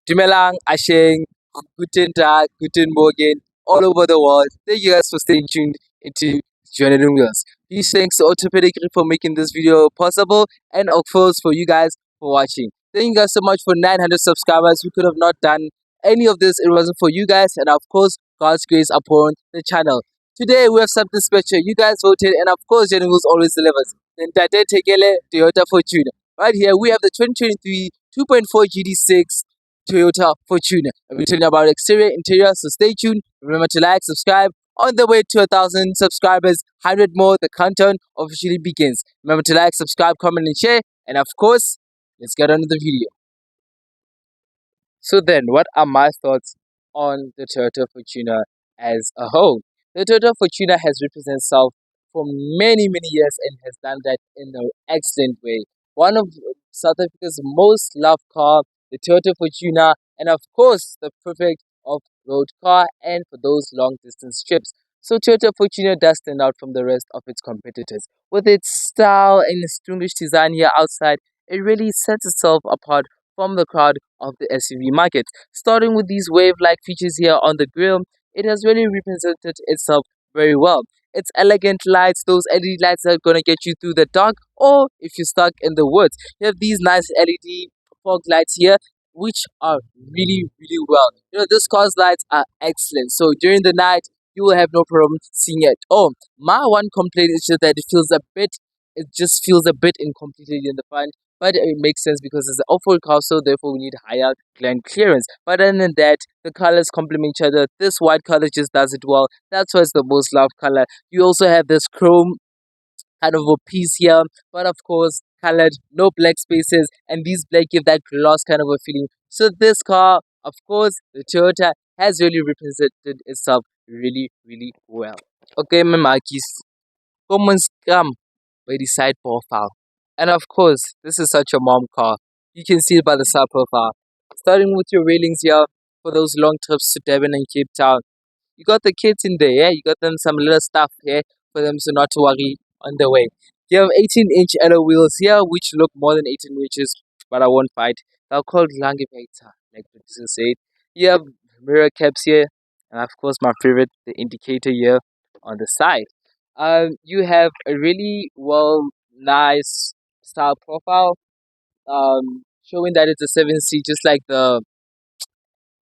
Dumelang, Asheng, Guten Tag, Guten Morgen, all over the world. Thank you guys for staying tuned into Journalism Girls. Huge thanks to Pedigree for making this video possible, and of course for you guys for watching. Thank you guys so much for 900 subscribers. We could have not done any of this if it wasn't for you guys, and of course God's grace upon the channel. Today we have something special. You guys voted, and of course Journalism always delivers. Then Tate Tegele Toyota Fortuna. Right here we have the 2023 2.4 GD6 Toyota Fortuna. I'll be telling you about exterior, interior, so stay tuned. Remember to like, subscribe. On the way to 1,000 subscribers, 100 more, the countdown officially begins. Remember to like, subscribe, comment, and share. And of course, let's get on to the video. So then, what are my thoughts on the Toyota Fortuna as a whole? The Toyota Fortuna has represented itself for many, many years and has done that in an excellent way. One of South Africa's most loved car, the Toyota Fortuna, and of course, the perfect off-road car and for those long distance trips. So Toyota Fortuna does stand out from the rest of its competitors. With its style and distinguished design here outside, it really sets itself apart from the crowd of the SUV market. Starting with these wave-like features here on the grille, it has really represented itself very well. Its elegant lights, those LED lights that are gonna get you through the dark, or if you're stuck in the woods, you have these nice LED fog lights here, which are really, really well. This car's lights are excellent. So during the night, you will have no problem seeing it. Oh, my one complaint is just that it just feels a bit incomplete in the front, but it makes sense because it's an off-road car, so therefore we need higher land clearance. But other than that, the colors complement each other. This white color just does it well. That's why it's the most loved color. You also have this chrome kind of a piece here, but of course colored, no black spaces, and these black give that gloss kind of a feeling. So this car, of course, the Toyota has really represented itself really, really well. Okay, my marquis, common scam by the side profile. And of course, this is such a mom car. You can see it by the side profile. Starting with your railings here for those long trips to Durban and Cape Town. You got the kids in there, yeah? You got them some little stuff here for them so not to worry on the way. You have 18-inch alloy wheels here, which look more than 18 inches, but I won't fight. They're called Langivator, like the producer said. You have mirror caps here, and of course my favorite, the indicator here on the side. You have a really nice style profile, showing that it's a 7 seat, just like the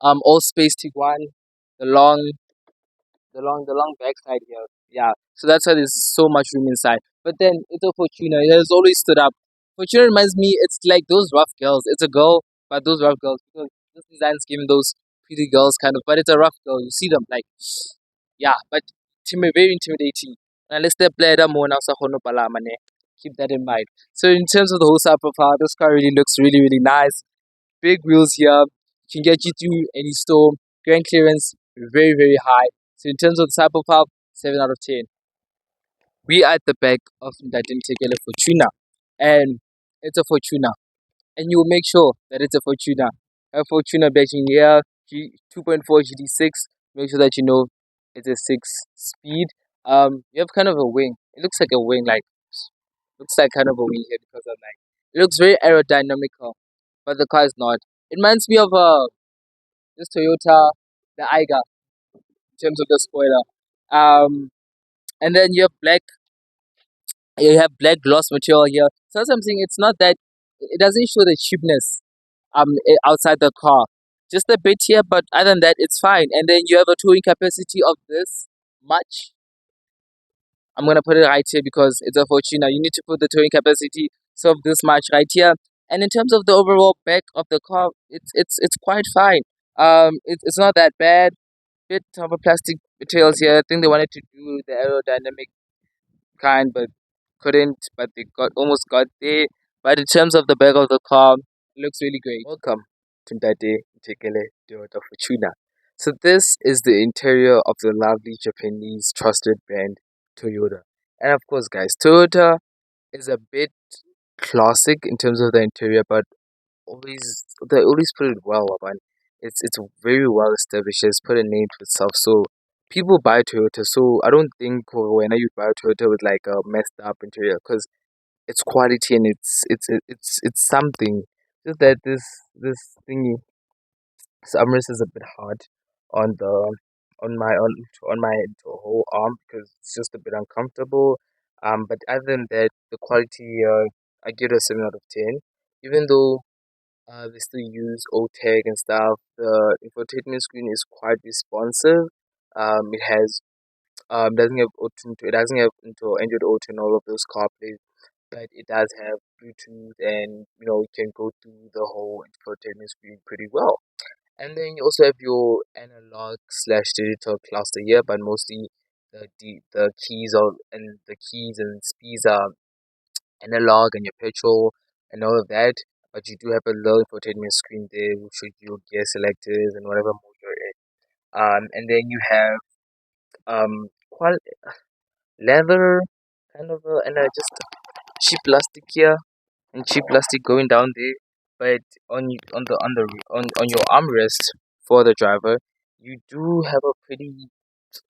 all space Tiguan, the long backside here. Yeah, so that's why there's so much room inside. But then it's a Fortuna. It has always stood up. Fortuna reminds me, it's like those rough girls. It's a girl, but those rough girls, because this design's giving those pretty girls kind of, but it's a rough girl. You see them like, yeah, but very intimidating. And let's step there more now. Keep that in mind. So in terms of the whole side profile, this car really looks really, really nice. Big wheels here, can get you through any storm. Grand clearance, very, very high. So in terms of the side profile, 7 out of 10. We are at the back of the Tegele Fortuna, and it's a Fortuna. And you will make sure that it's a Fortuna. A Fortuna backing here, 2.4 GD6. Make sure that you know it's a 6 speed. You have kind of a wing. It looks like a wing, looks like kind of a wing here because of like it looks very aerodynamical, but the car is not. It reminds me of this Toyota, the Aiga, in terms of the spoiler. And then you have black gloss material here. So that's what I'm saying. It's not that it doesn't show the cheapness outside the car. Just a bit here, but other than that, it's fine. And then you have a towing capacity of this much. I'm gonna put it right here because it's a Fortuna. You need to put the towing capacity so of this much right here. And in terms of the overall back of the car, it's quite fine. It's not that bad. Bit of a plastic materials here. I think they wanted to do the aerodynamic kind, but couldn't. But they almost got there. But in terms of the back of the car, it looks really great. Welcome to Ndade Tekele Toyota Fortuna. So this is the interior of the lovely Japanese trusted brand Toyota. And of course, guys, Toyota is a bit classic in terms of the interior, but they always put it well, man. It's very well established. It's put a name to itself, so people buy Toyota. So I don't think when you buy a Toyota with like a messed up interior, because it's quality and it's something. Just that this thingy. So armrest is a bit hard on the on my whole arm because it's just a bit uncomfortable. But other than that, the quality I give it a 7 out of 10. Even though they still use old tech and stuff, the infotainment screen is quite responsive. It has doesn't have it doesn't have into Android Auto and all of those CarPlay, but it does have Bluetooth, and you can go through the whole infotainment screen pretty well. And then you also have your analog slash digital cluster here, but mostly the keys and speeds are analog and your petrol and all of that. But you do have a little infotainment screen there which shows your gear selectors and whatever mode you're in. And then you have quite leather kind of and just cheap plastic here and cheap plastic going down there. But on your armrest for the driver, you do have a pretty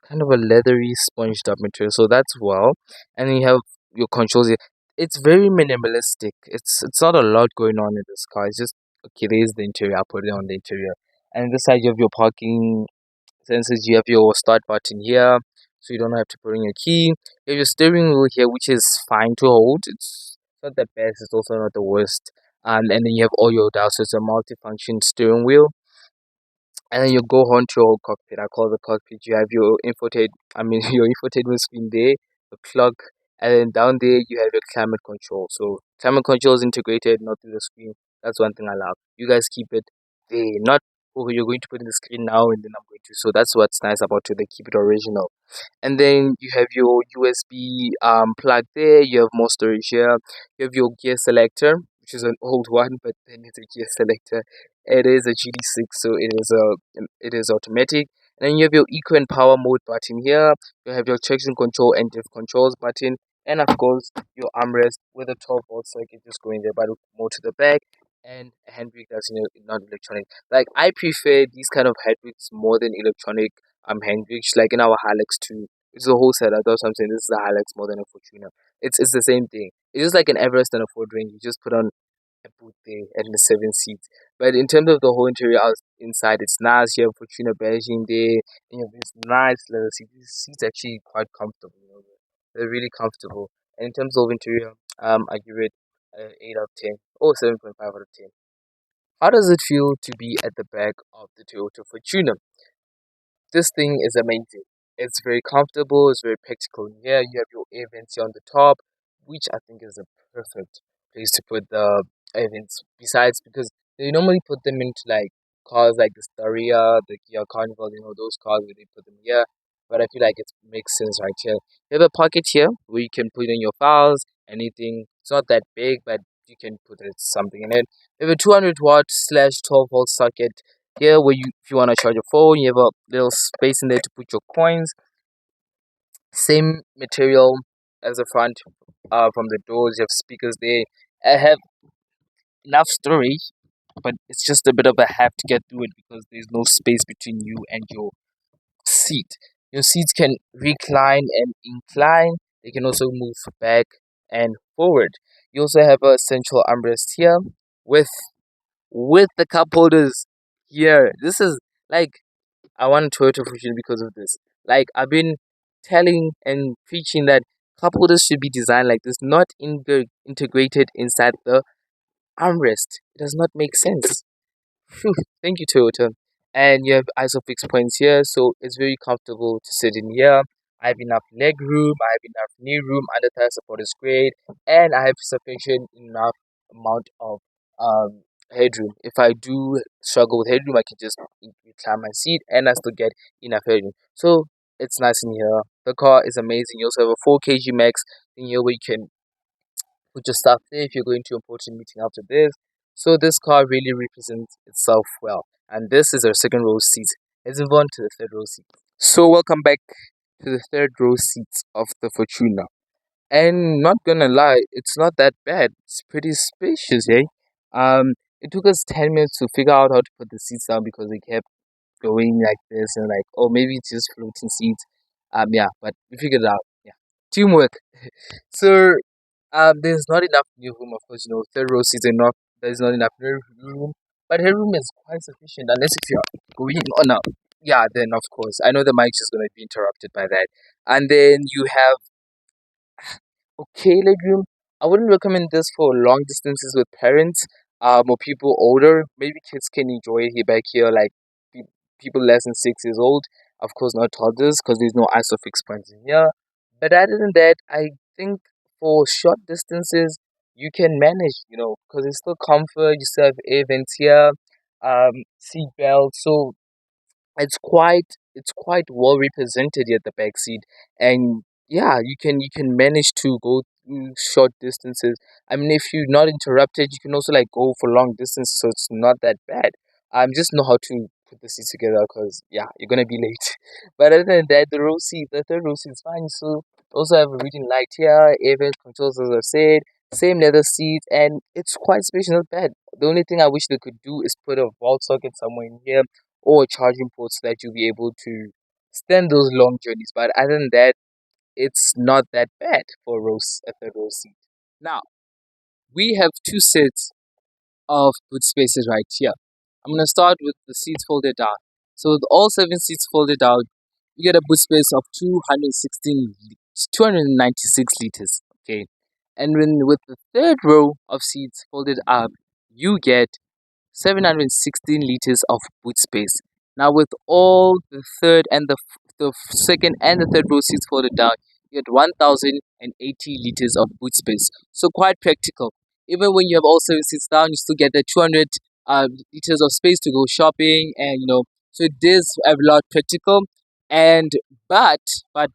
kind of a leathery sponged up material, so that's well. And then you have your controls here. It's very minimalistic. It's not a lot going on in this car. It's just okay. There's the interior. I'll put it on the interior. And this side you have your parking sensors. You have your start button here, so you don't have to put in your key. You have your steering wheel here, which is fine to hold. It's not the best. It's also not the worst. And then you have all your dials. So it's a multi-function steering wheel, and then you go on to your cockpit. I call the cockpit. You have your your infotainment screen there, the clock, and then down there you have your climate control. So climate control is integrated, not through the screen. That's one thing I love. You guys keep it there, not oh you're going to put in the screen now and then I'm going to. So that's what's nice about it. They keep it original. And then you have your USB plug there. You have more storage here. You have your gear selector, which is an old one, but then it's a gear selector. It is a GD6, so it is automatic. And then you have your eco and power mode button here. You have your traction control and diff controls button, and of course your armrest with a 12-volt circuit just going there, but more to the back. And a handbrake that's not electronic. Like I prefer these kind of handbrakes more than electronic handbrakes. Like in our Hilux too, it's a whole setup. That's what I'm saying. This is a Hilux more than a Fortuner. It's the same thing. It's just like an Everest and a Ford Range. You just put on a boot there and the 7 seats. But in terms of the whole interior inside, it's nice. You have Fortuna beiging there, and you have this nice leather seat. These seats actually quite comfortable. They're really comfortable. And in terms of interior, I give it 8 out of 10 or 7.5 out of 10. How does it feel to be at the back of the Toyota Fortuner? This thing is amazing. It's very comfortable, it's very practical. Yeah, you have your air vents here on the top, which I think is a perfect place to put the air vents. Besides, because they normally put them into like cars like the Staria, the Kia Carnival, those cars where they put them here. But I feel like it makes sense right here. You have a pocket here where you can put in your files, anything. It's not that big, but you can put something in it. You have a 200 watt slash 12-volt socket here where if you want to charge your phone, you have a little space in there to put your coins. Same material as the front. From the doors, you have speakers there. I have enough storage, but it's just a bit of a have to get through it because there's no space between you and your seat. Your seats can recline and incline. They can also move back and forward. You also have a central armrest here with the cup holders here. This is like I want Toyota Fusion because of this. Like I've been telling and preaching that cup holders should be designed like this, not integrated inside the armrest. It does not make sense. Phew, thank you, Toyota. And you have ISOFIX points here, so it's very comfortable to sit in here. I have enough leg room, I have enough knee room, under tire support is great, and I have sufficient enough amount of headroom. If I do struggle with headroom, I can just recline my seat and I still get enough headroom. So it's nice in here. The car is amazing. You also have a 4 kg max in here where you can put your stuff there if you're going to an important meeting after this. So this car really represents itself well. And this is our second row seat. Let's move on to the third row seat. So welcome back to the third row seats of the Fortuna. And not gonna lie, it's not that bad. It's pretty spacious, eh? It took us 10 minutes to figure out how to put the seats down because they kept going like this and like, oh, maybe it's just floating seats. Yeah, but we figured it out. Yeah, teamwork. So there's not enough new room, of course, third row seats are not, there's not enough new room. But headroom is quite sufficient unless if you're going on a, yeah, then of course I know the mic's just gonna be interrupted by that. And then you have okay legroom. I wouldn't recommend this for long distances with parents, or people older. Maybe kids can enjoy it here back here, like people less than 6 years old. Of course, not toddlers, because there's no isofix points in here. But other than that, I think for short distances you can manage, because it's still comfort. You still have air vents here, seat belt. So it's quite well represented at the back seat, and yeah, you can manage to go short distances. I mean, if you're not interrupted, you can also like go for long distance, so it's not that bad. Just know how to put the seats together, because yeah, you're gonna be late. But other than that, the third row seat is fine. So also have a reading light here, air vent controls, as I said, same leather seat, and it's quite spacious, not bad. The only thing I wish they could do is put a wall socket somewhere in here or a charging port so that you'll be able to stand those long journeys. But other than that, it's not that bad for a third row seat. Now, we have two sets of boot spaces right here. I'm going to start with the seats folded down. So with all seven seats folded out, you get a boot space of 296 liters. Okay. And with the third row of seats folded up, you get 716 liters of boot space. Now, with all the third and the second and the third row seats folded down, you get 1080 liters of boot space. So, quite practical. Even when you have all seven seats down, you still get the 200 liters of space to go shopping, and so it is a lot practical. And but my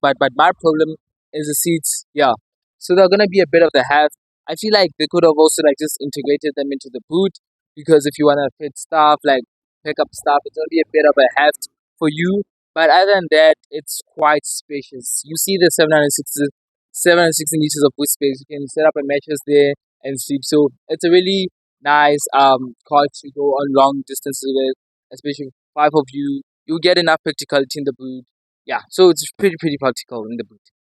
problem is the seats. Yeah, so they're gonna be a bit of the half. I feel like they could have also like just integrated them into the boot, because if you want to fit stuff like pick up stuff, it's gonna be a bit of a heft for you. But other than that, it's quite spacious. You see the 760 liters of boot space. You can set up a mattress there and sleep. So it's a really nice car to go on long distances with, especially five of you. You get enough practicality in the boot. Yeah, so it's pretty practical in the boot.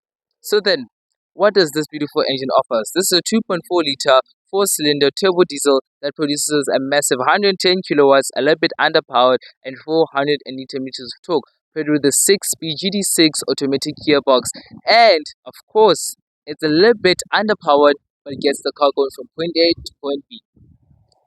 So then, what does this beautiful engine offer us? This is a 2.4-liter four-cylinder turbo diesel that produces a massive 110 kilowatts, a little bit underpowered, and 400 newton meters of torque, paired with a 6-speed GD6 automatic gearbox. And of course, it's a little bit underpowered, but it gets the car going from point A to point B.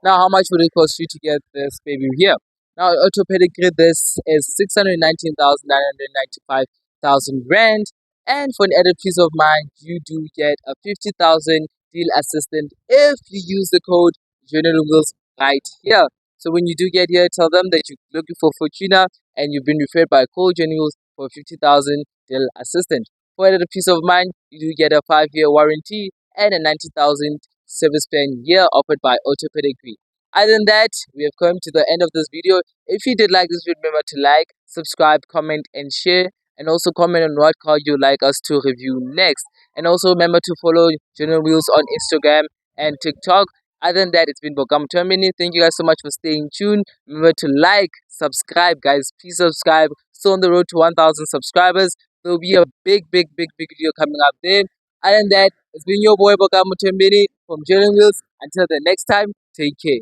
Now, how much would it cost you to get this baby here? Now, Auto Pedigree, this is 619,995,000 rand. And for an added peace of mind, you do get a 50,000 deal assistant if you use the code General Wheels right here. So when you do get here, tell them that you're looking for Fortuna and you've been referred by Code General Wheels for 50,000 deal assistant. For added peace of mind, you do get a 5-year warranty and a 90,000 service plan year offered by Auto Pedigree. Other than that, we have come to the end of this video. If you did like this video, remember to like, subscribe, comment, and share. And also comment on what car you'd like us to review next. And also remember to follow General Wheels on Instagram and TikTok. Other than that, it's been Bogam Termini. Thank you guys so much for staying tuned. Remember to like, subscribe, guys. Please subscribe. Still on the road to 1,000 subscribers. There'll be a big video coming up there. Other than that, it's been your boy Bogam Termini from General Wheels. Until the next time, take care.